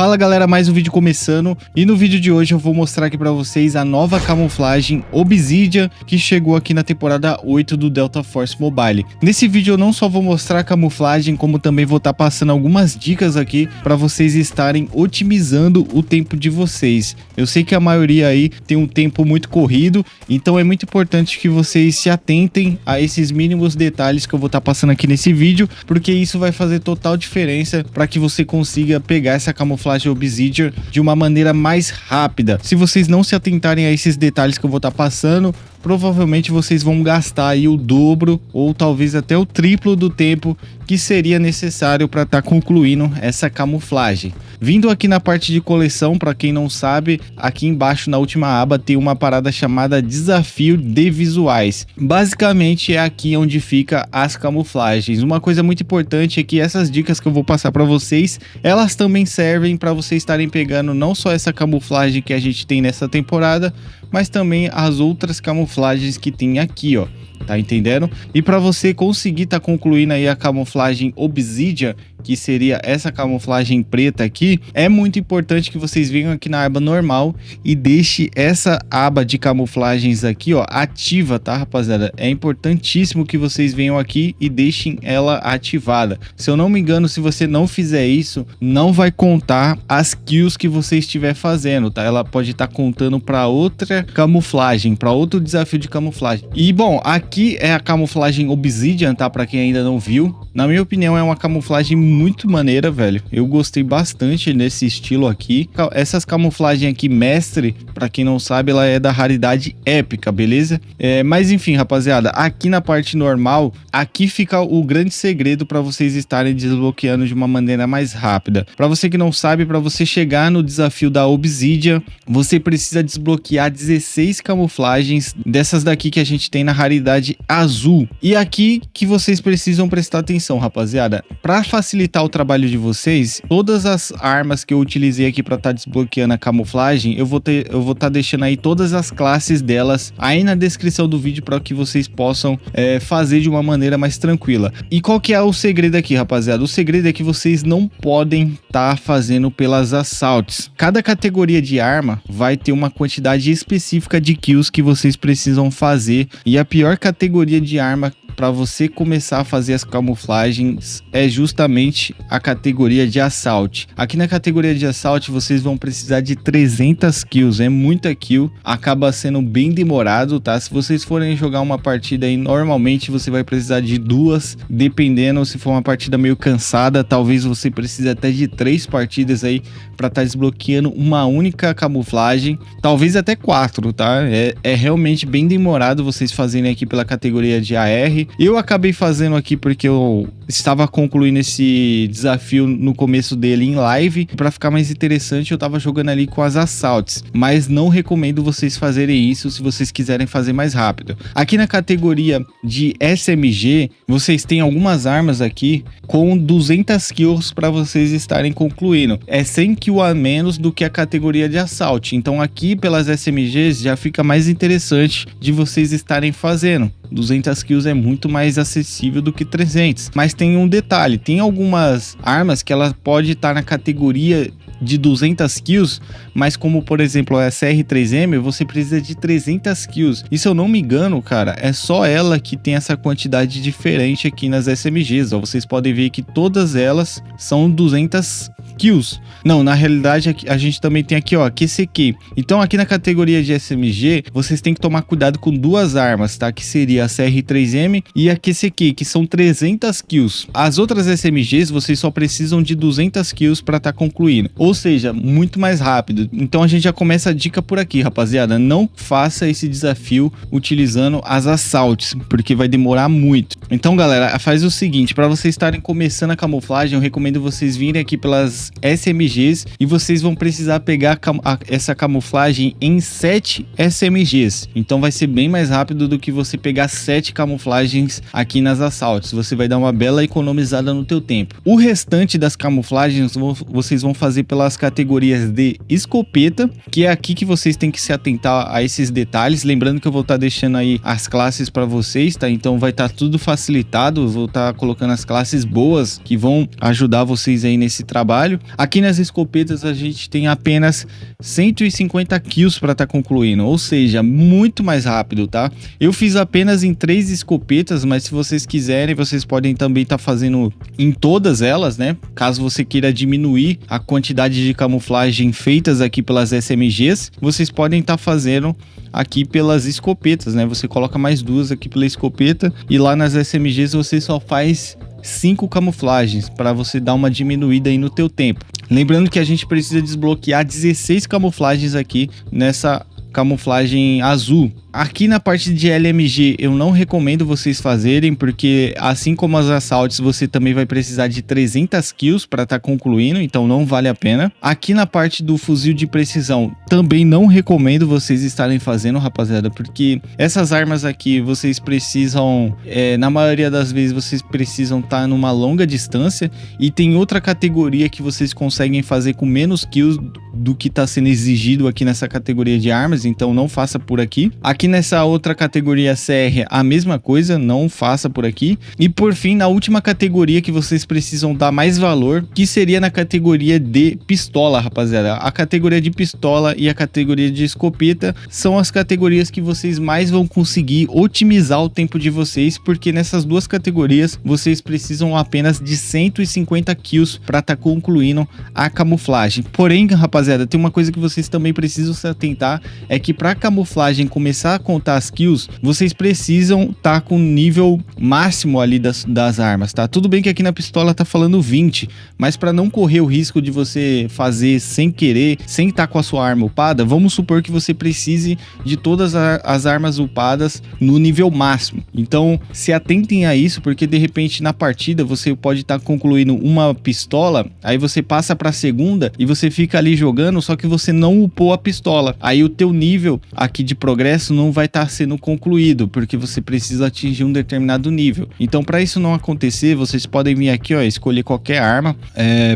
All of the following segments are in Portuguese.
Fala galera, mais um vídeo começando, e no vídeo de hoje eu vou mostrar aqui pra vocês a nova camuflagem Obsidian que chegou aqui na temporada 8 do Delta Force Mobile. Nesse vídeo eu não só vou mostrar a camuflagem, como também vou estar passando algumas dicas aqui para vocês estarem otimizando o tempo de vocês. Eu sei que a maioria aí tem um tempo muito corrido, então é muito importante que vocês se atentem a esses mínimos detalhes que eu vou estar passando aqui nesse vídeo, porque isso vai fazer total diferença para que você consiga pegar essa camuflagem Obsidian de uma maneira mais rápida. Se vocês não se atentarem a esses detalhes que eu vou estar passando, provavelmente vocês vão gastar aí o dobro ou talvez até o triplo do tempo que seria necessário para estar concluindo essa camuflagem. Vindo aqui na parte de coleção, para quem não sabe, aqui embaixo na última aba tem uma parada chamada Desafio de Visuais. Basicamente é aqui onde fica as camuflagens. Uma coisa muito importante é que essas dicas que eu vou passar para vocês, elas também servem para vocês estarem pegando não só essa camuflagem que a gente tem nessa temporada, mas também as outras camuflagens que tem aqui, ó. Tá entendendo? E para você conseguir tá concluindo aí a camuflagem Obsidian, que seria essa camuflagem preta aqui, é muito importante que vocês venham aqui na aba normal e deixe essa aba de camuflagens aqui, ó, ativa, tá, rapaziada? É importantíssimo que vocês venham aqui e deixem ela ativada. Se eu não me engano, se você não fizer isso, não vai contar as kills que você estiver fazendo, tá? Ela pode estar contando para outra camuflagem, para outro desafio de camuflagem. E bom, aqui é a camuflagem Obsidian, tá? Para quem ainda não viu, na minha opinião é uma camuflagem muito maneira, velho. Eu gostei bastante nesse estilo aqui. Essas camuflagens aqui mestre, para quem não sabe, ela é da raridade épica, beleza? Mas enfim, rapaziada, aqui na parte normal, aqui fica o grande segredo para vocês estarem desbloqueando de uma maneira mais rápida. Para você que não sabe, para você chegar no desafio da Obsidian, você precisa desbloquear 16 camuflagens dessas daqui que a gente tem na raridade azul. E aqui que vocês precisam prestar atenção, rapaziada. Para facilitar o trabalho de vocês, todas as armas que eu utilizei aqui para estar desbloqueando a camuflagem, eu vou estar deixando aí todas as classes delas aí na descrição do vídeo para que vocês possam fazer de uma maneira mais tranquila. E qual que é o segredo aqui, rapaziada? O segredo é que vocês não podem estar fazendo pelas assaltos. Cada categoria de arma vai ter uma quantidade específica de kills que vocês precisam fazer, e a pior categoria de arma para você começar a fazer as camuflagens é justamente a categoria de assalto. Aqui na categoria de assalto vocês vão precisar de 300 kills, é muita kill, acaba sendo bem demorado, tá? Se vocês forem jogar uma partida aí, normalmente você vai precisar de 2, dependendo, se for uma partida meio cansada, talvez você precise até de 3 partidas aí para estar desbloqueando uma única camuflagem, talvez até 4, tá? É realmente bem demorado vocês fazerem aqui pela categoria de AR. Eu acabei fazendo aqui porque eu estava concluindo esse desafio no começo dele em live. Para ficar mais interessante, eu estava jogando ali com as assaltos, mas não recomendo vocês fazerem isso se vocês quiserem fazer mais rápido. Aqui na categoria de SMG, vocês têm algumas armas aqui com 200 kills para vocês estarem concluindo. É 100 kills a menos do que a categoria de assalto. Então aqui pelas SMGs já fica mais interessante de vocês estarem fazendo. 200 kills é muito mais acessível do que 300. Mas tem um detalhe, tem algumas armas que ela pode estar na categoria de 200 kills, mas como por exemplo a CR3M, você precisa de 300 kills. E se eu não me engano, cara, é só ela que tem essa quantidade diferente aqui nas SMGs, ó. Vocês podem ver que todas elas são 200 kills. Não, na realidade a gente também tem aqui, ó, QCQ. Então aqui na categoria de SMG, vocês têm que tomar cuidado com duas armas, tá? Que seria a CR3M e a QCQ, que são 300 kills. As outras SMGs, vocês só precisam de 200 kills para estar concluindo. Ou seja, muito mais rápido. Então a gente já começa a dica por aqui, rapaziada. Não faça esse desafio utilizando as assaltos, porque vai demorar muito. Então, galera, faz o seguinte, para vocês estarem começando a camuflagem, eu recomendo vocês virem aqui pelas SMGs e vocês vão precisar pegar essa camuflagem em 7 SMGs. Então vai ser bem mais rápido do que você pegar 7 camuflagens aqui nas assaltos. Você vai dar uma bela economizada no teu tempo. O restante das camuflagens vocês vão fazer pelas categorias de escopeta, que é aqui que vocês têm que se atentar a esses detalhes. Lembrando que eu vou estar deixando aí as classes para vocês, tá? Então vai estar tudo facilitado facilitado, eu vou estar colocando as classes boas que vão ajudar vocês aí nesse trabalho. Aqui nas escopetas a gente tem apenas 150 kills para estar concluindo, ou seja, muito mais rápido, tá? Eu fiz apenas em 3 escopetas, mas se vocês quiserem, vocês podem também estar fazendo em todas elas, né? Caso você queira diminuir a quantidade de camuflagem feitas aqui pelas SMGs, vocês podem estar fazendo aqui pelas escopetas, né? Você coloca mais 2 aqui pela escopeta e lá nas SMGs você só faz 5 camuflagens para você dar uma diminuída aí no teu tempo. Lembrando que a gente precisa desbloquear 16 camuflagens aqui nessa camuflagem azul. Aqui na parte de LMG eu não recomendo vocês fazerem, porque assim como as assaltos você também vai precisar de 300 kills para estar concluindo, então não vale a pena. Aqui na parte do fuzil de precisão também não recomendo vocês estarem fazendo, rapaziada, porque essas armas aqui vocês precisam, na maioria das vezes vocês precisam estar numa longa distância, e tem outra categoria que vocês conseguem fazer com menos kills do que está sendo exigido aqui nessa categoria de armas, então não faça por aqui. Aqui nessa outra categoria CR, a mesma coisa, não faça por aqui. E por fim, na última categoria que vocês precisam dar mais valor, que seria na categoria de pistola, rapaziada. A categoria de pistola e a categoria de escopeta são as categorias que vocês mais vão conseguir otimizar o tempo de vocês, porque nessas duas categorias vocês precisam apenas de 150 kills para estar concluindo a camuflagem. Porém, rapaziada, tem uma coisa que vocês também precisam se atentar, é que para camuflagem começar a contar as kills, vocês precisam estar com o nível máximo ali das armas, tá? Tudo bem que aqui na pistola tá falando 20, mas para não correr o risco de você fazer sem querer, sem estar com a sua arma upada, vamos supor que você precise de todas as armas upadas no nível máximo. Então, se atentem a isso, porque de repente na partida você pode estar concluindo uma pistola, aí você passa para a segunda e você fica ali jogando, só que você não upou a pistola. Aí o teu nível aqui de progresso não vai estar sendo concluído, porque você precisa atingir um determinado nível. Então, para isso não acontecer, vocês podem vir aqui, ó, escolher qualquer arma.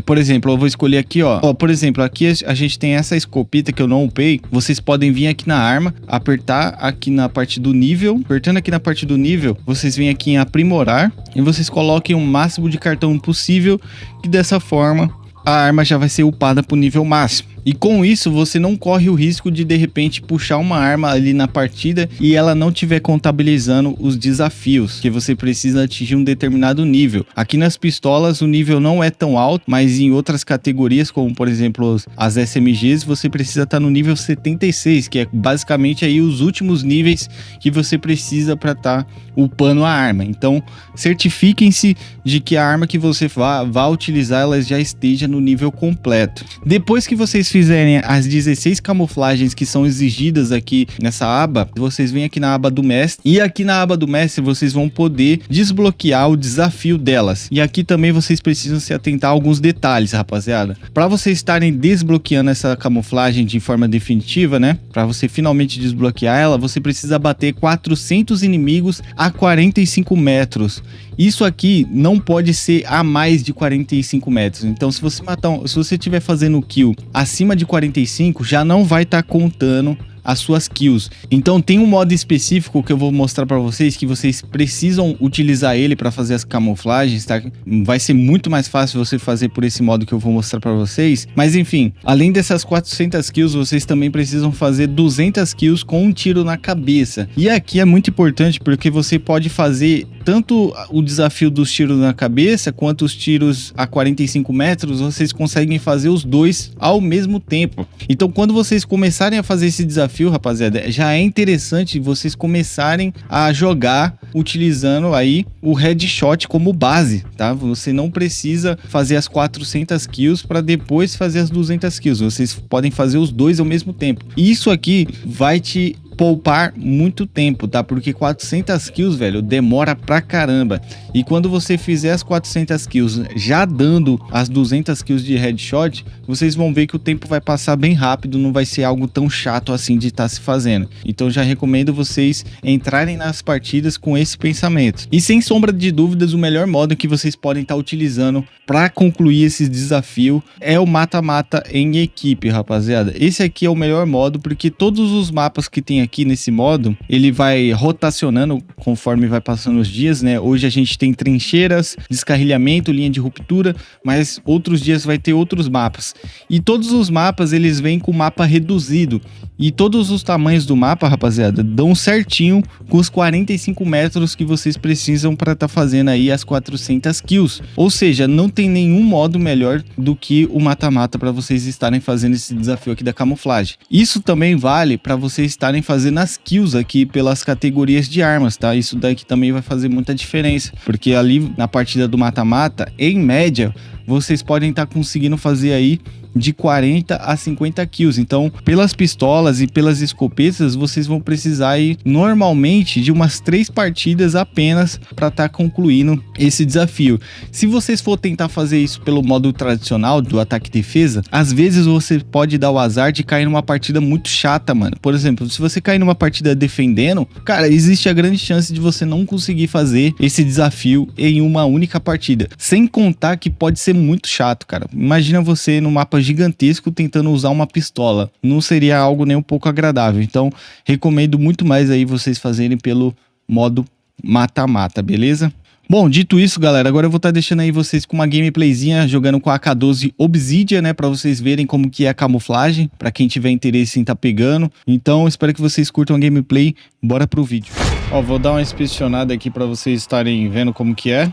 Por exemplo, eu vou escolher aqui, ó. Por exemplo, aqui a gente tem essa escopeta que eu não upei. Vocês podem vir aqui na arma, apertar aqui na parte do nível. Apertando aqui na parte do nível, vocês vêm aqui em aprimorar e vocês coloquem o máximo de cartão possível, que dessa forma a arma já vai ser upada para o nível máximo. E com isso você não corre o risco de repente puxar uma arma ali na partida e ela não estiver contabilizando os desafios, que você precisa atingir um determinado nível. Aqui nas pistolas o nível não é tão alto, mas em outras categorias, como por exemplo as SMGs, você precisa estar no nível 76, que é basicamente aí os últimos níveis que você precisa para estar upando a arma. Então certifiquem-se de que a arma que você vá utilizar ela já esteja no nível completo. Depois que vocês fizerem as 16 camuflagens que são exigidas aqui nessa aba, vocês vêm aqui na aba do mestre, e aqui na aba do mestre vocês vão poder desbloquear o desafio delas. E aqui também vocês precisam se atentar a alguns detalhes, rapaziada. Para vocês estarem desbloqueando essa camuflagem de forma definitiva, né, para você finalmente desbloquear ela, você precisa bater 400 inimigos a 45 metros. Isso aqui não pode ser a mais de 45 metros. Então, se você estiver fazendo kill acima de 45, já não vai estar contando as suas kills. Então tem um modo específico que eu vou mostrar para vocês, que vocês precisam utilizar ele para fazer as camuflagens, tá? Vai ser muito mais fácil você fazer por esse modo que eu vou mostrar para vocês. Mas enfim, além dessas 400 kills, vocês também precisam fazer 200 kills com um tiro na cabeça. E aqui é muito importante porque você pode fazer tanto o desafio dos tiros na cabeça quanto os tiros a 45 metros, vocês conseguem fazer os dois ao mesmo tempo. Então quando vocês começarem a fazer esse desafio, rapaziada, já é interessante vocês começarem a jogar utilizando aí o headshot como base, tá? Você não precisa fazer as 400 kills para depois fazer as 200 kills. Vocês podem fazer os dois ao mesmo tempo. E isso aqui vai te poupar muito tempo, tá? Porque 400 kills, velho, demora pra caramba. E quando você fizer as 400 kills já dando as 200 kills de headshot, vocês vão ver que o tempo vai passar bem rápido, não vai ser algo tão chato assim de estar se fazendo. Então já recomendo vocês entrarem nas partidas com esse pensamento. E sem sombra de dúvidas, o melhor modo que vocês podem estar utilizando para concluir esse desafio é o mata-mata em equipe, rapaziada. Esse aqui é o melhor modo, porque todos os mapas que tem aqui nesse modo, ele vai rotacionando conforme vai passando os dias, né? Hoje a gente tem trincheiras, descarrilhamento, linha de ruptura, mas outros dias vai ter outros mapas. E todos os mapas, eles vêm com mapa reduzido. E todos os tamanhos do mapa, rapaziada, dão certinho com os 45 metros que vocês precisam para estar fazendo aí as 400 kills. Ou seja, não tem nenhum modo melhor do que o mata-mata para vocês estarem fazendo esse desafio aqui da camuflagem. Isso também vale para vocês estarem fazendo as kills aqui pelas categorias de armas, tá? Isso daqui também vai fazer muita diferença, porque ali na partida do mata-mata, em média, vocês podem estar conseguindo fazer aí de 40 a 50 kills. Então, pelas pistolas e pelas escopetas, vocês vão precisar aí normalmente de umas 3 partidas apenas para estar concluindo esse desafio. Se vocês for tentar fazer isso pelo modo tradicional do ataque e defesa, às vezes você pode dar o azar de cair numa partida muito chata, mano. Por exemplo, se você cair numa partida defendendo, cara, existe a grande chance de você não conseguir fazer esse desafio em uma única partida. Sem contar que pode ser muito chato, cara. Imagina você no mapa gigantesco tentando usar uma pistola. Não seria algo nem um pouco agradável. Então, recomendo muito mais aí vocês fazerem pelo modo mata-mata, beleza? Bom, dito isso, galera, agora eu vou estar deixando aí vocês com uma gameplayzinha jogando com a AK-12 Obsidian, né, pra vocês verem como que é a camuflagem, pra quem tiver interesse em estar pegando. Então, espero que vocês curtam a gameplay. Bora pro vídeo. Ó, vou dar uma inspecionada aqui pra vocês estarem vendo como que é.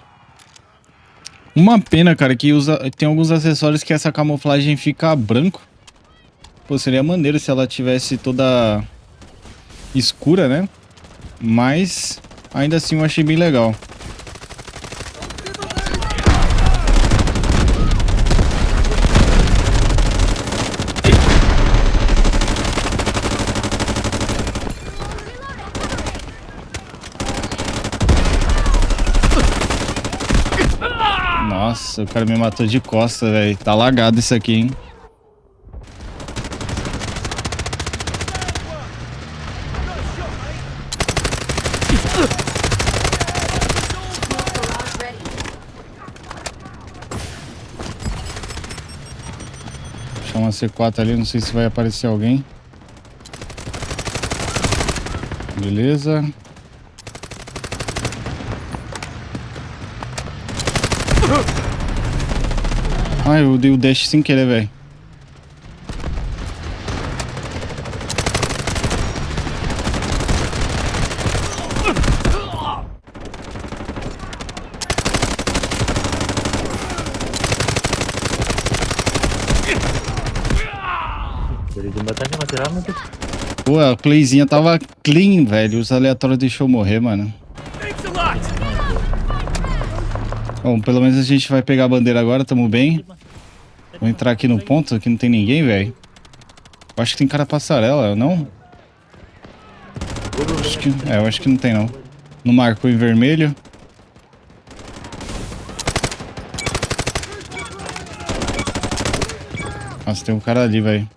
Uma pena, cara, que tem alguns acessórios que essa camuflagem fica branco. Pô, seria maneiro se ela tivesse toda escura, né? Mas ainda assim eu achei bem legal. Nossa, o cara me matou de costa, velho. Tá lagado isso aqui, hein? Deixa uma C4 ali, não sei se vai aparecer alguém. Beleza. Ai, eu dei o dash sem querer, velho. Pô, a playzinha tava clean, velho. Os aleatórios deixou morrer, mano. Bom, pelo menos a gente vai pegar a bandeira agora, tamo bem. Vou entrar aqui no ponto, aqui não tem ninguém, velho. Eu acho que tem cara passarela, não? Eu acho que não tem, não. Não marcou em vermelho. Nossa, tem um cara ali, velho.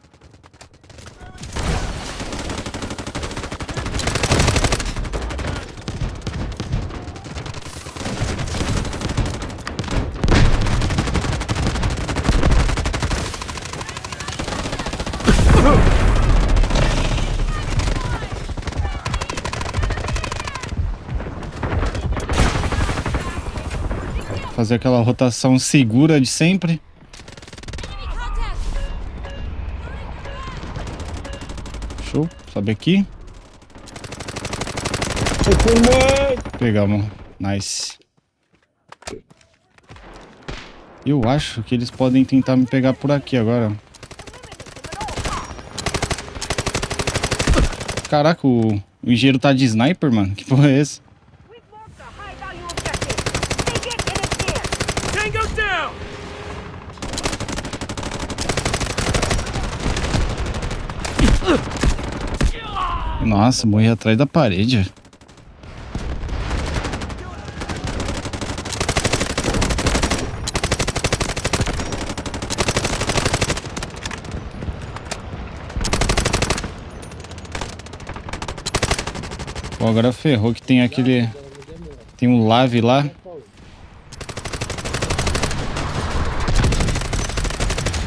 Fazer aquela rotação segura de sempre. Show. Sobe aqui. Pegamos. Nice. Eu acho que eles podem tentar me pegar por aqui agora. Caraca, o engenheiro tá de sniper, mano. Que porra é essa? Nossa, morri atrás da parede. Pô, agora ferrou que tem aquele... Tem um lave lá.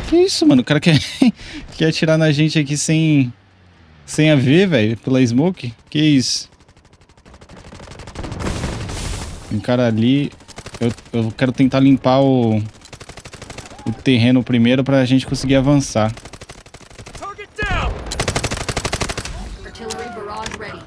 Que isso, mano? O cara quer atirar na gente aqui sem Sem a ver, velho, pela smoke. Que isso? Um cara ali. Eu quero tentar limpar o terreno primeiro pra gente conseguir avançar. Artillery barrage ready.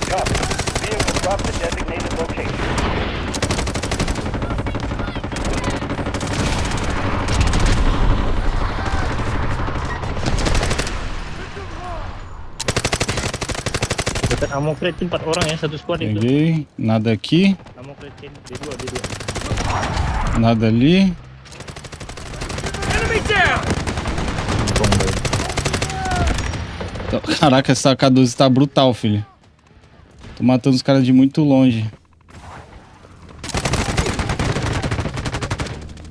Copy. Vehicle drop to designated location. Dekat ammo crate 4 orang ya, satu squad itu. Peguei. Nada aqui. Ammo crate D2. Nada ali. Bom, velho. Caraca, essa AK-12 tá brutal, filho. Tô matando os caras de muito longe.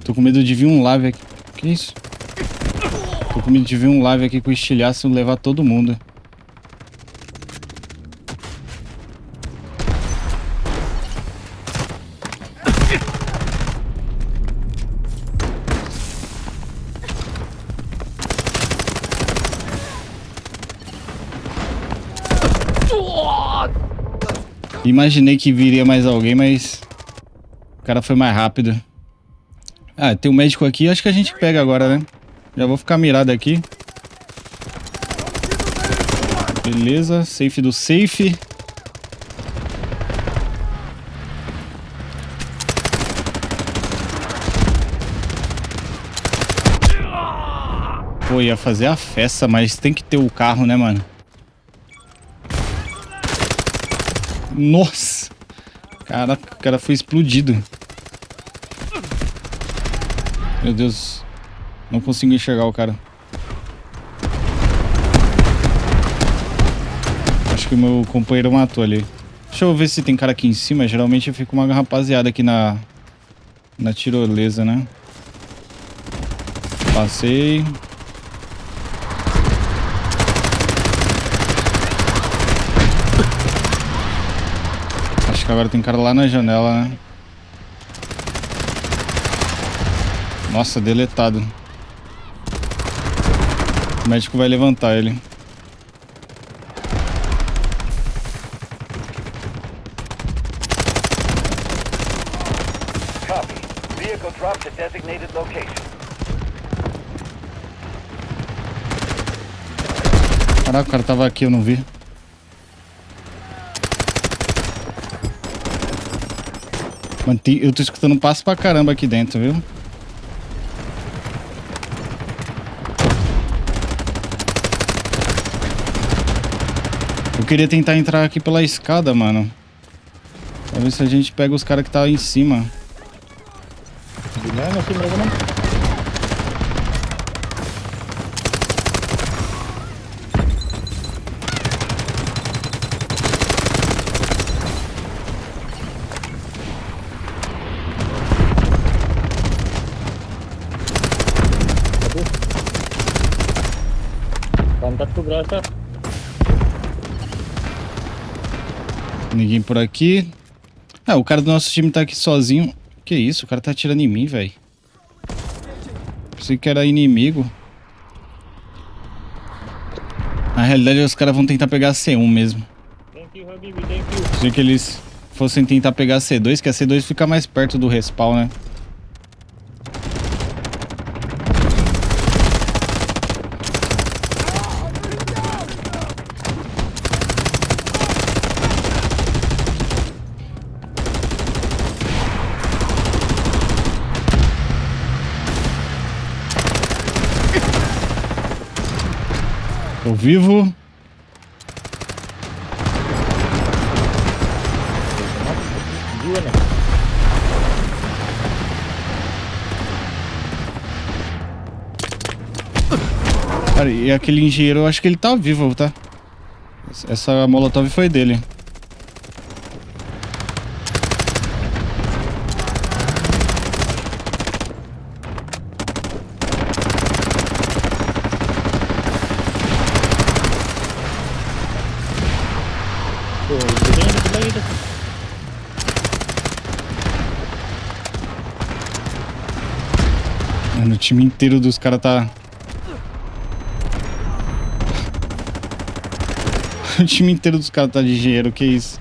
Tô com medo de vir um live aqui. Que isso? Tô com medo de vir um live aqui com estilhaço e levar todo mundo. Imaginei que viria mais alguém, mas o cara foi mais rápido. Ah, tem um médico aqui, acho que a gente pega agora, né? Já vou ficar mirado aqui. Beleza, safe do safe. Pô, ia fazer a festa, mas tem que ter o carro, né, mano? Nossa! Caraca, o cara foi explodido. Meu Deus. Não consigo enxergar o cara. Acho que o meu companheiro matou ali. Deixa eu ver se tem cara aqui em cima. Geralmente eu fico uma rapaziada aqui na tirolesa, né? Passei. Acho que agora tem cara lá na janela, né? Nossa, deletado. O médico vai levantar ele. Copy. Vehicle drop to designated location. Caraca, o cara tava aqui, eu não vi. Mano, eu tô escutando um passo pra caramba aqui dentro, viu? Eu queria tentar entrar aqui pela escada, mano. Pra ver se a gente pega os caras que tá aí em cima. Di mana sih mereka, Man? Aduh. Pantatku berasa. Ninguém por aqui. Ah, o cara do nosso time tá aqui sozinho. Que isso? O cara tá atirando em mim, velho. Pensei que era inimigo. Na realidade, os caras vão tentar pegar a C1 mesmo. Thank you, Habibi, thank you. Pensei que eles fossem tentar pegar a C2, que a C2 fica mais perto do respawn, né? Tô vivo. Jiwa nih. Cara, e aquele engenheiro, eu acho que ele tá vivo, tá? Essa molotov foi dele. Tuh, gedenya dikit lagi tuh. Mano, o time inteiro dos caras tá... O time inteiro dos caras tá de engenheiro, que isso?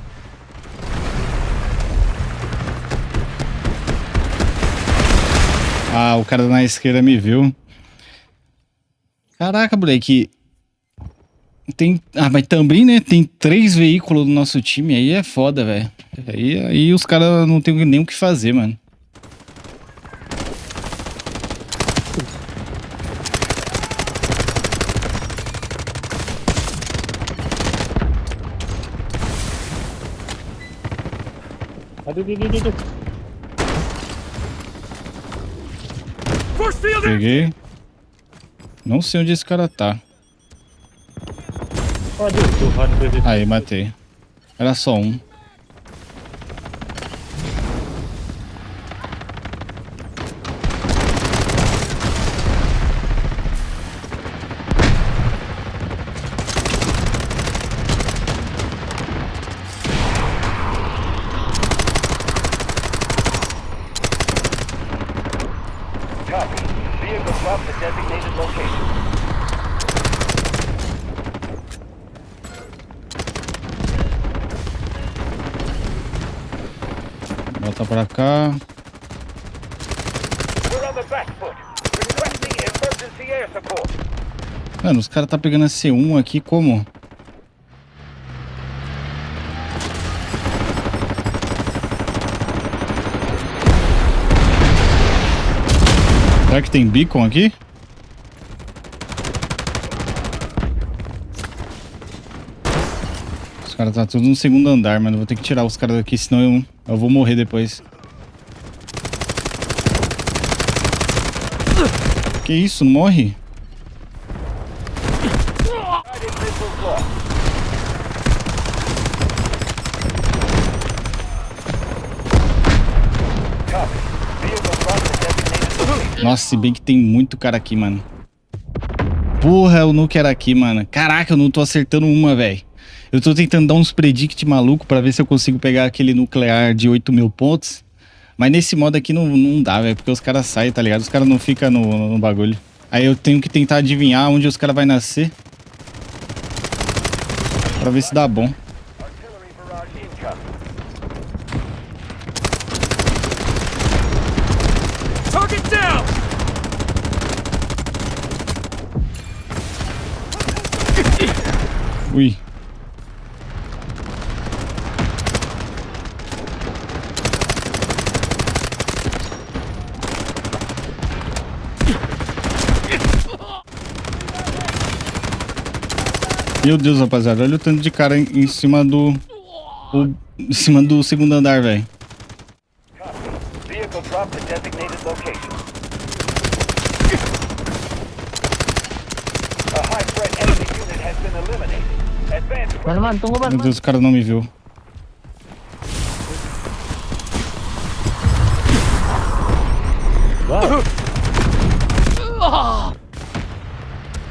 Ah, o cara na esquerda me viu. Caraca, moleque. Tem... Ah, mas também, né? Tem 3 veículos no nosso time. Aí é foda, velho. Aí os caras não tem nem o que fazer, mano. Aduh. Peguei. Não sei onde esse cara tá. Aduh, Tuhan Yesus. Aí, matei. Era só um. Copy. Vehicle dropped at designated location. Volta pra cá. We're on the back foot. Requesting emergency air support. Mano, os caras tá pegando a C1 aqui como? Será que tem beacon aqui? Os caras tá tudo no segundo andar, mano. Vou ter que tirar os caras daqui, senão eu vou morrer depois. Que isso? Não morre? Guided missiles lost. Copy. Vehicle dropped at designated location. Nossa, se bem que tem muito cara aqui, mano. Porra, o nuke era aqui, mano. Caraca, eu não tô acertando uma, velho. Eu tô tentando dar uns predict maluco pra ver se eu consigo pegar aquele nuclear de 8.000 pontos. Mas nesse modo aqui não dá, velho. Porque os caras saem, tá ligado? Os caras não ficam no bagulho. Aí eu tenho que tentar adivinhar onde os caras vão nascer. Pra ver se dá bom. Artillery barrage incoming. Target down! Ui. Meu Deus, rapaziada. Olha o tanto de cara em cima do... em cima do segundo andar, velho. Copy. Vehicle dropped at designated location. A high threat enemy unit has been eliminated. Advance. Man, tunggu Meu man. Deus, o cara não me viu.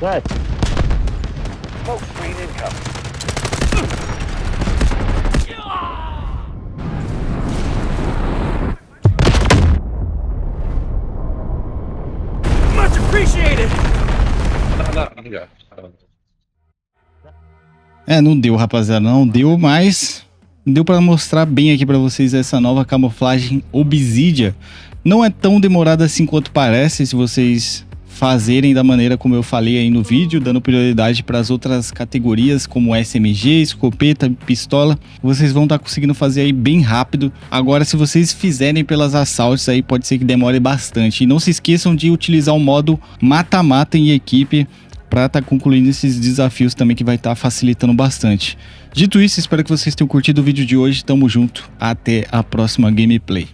What? Smoke screen incoming. Much appreciated! É, não deu, rapaziada. Não deu, mas... Deu pra mostrar bem aqui pra vocês essa nova camuflagem Obsidia. Não é tão demorada assim quanto parece, se vocês fazerem da maneira como eu falei aí no vídeo, dando prioridade para as outras categorias como SMG, escopeta, pistola, vocês vão estar conseguindo fazer aí bem rápido. Agora, se vocês fizerem pelas assaltos aí, pode ser que demore bastante. E não se esqueçam de utilizar o modo mata-mata em equipe para estar concluindo esses desafios também, que vai estar facilitando bastante. Dito isso, espero que vocês tenham curtido o vídeo de hoje. Tamo junto, até a próxima gameplay.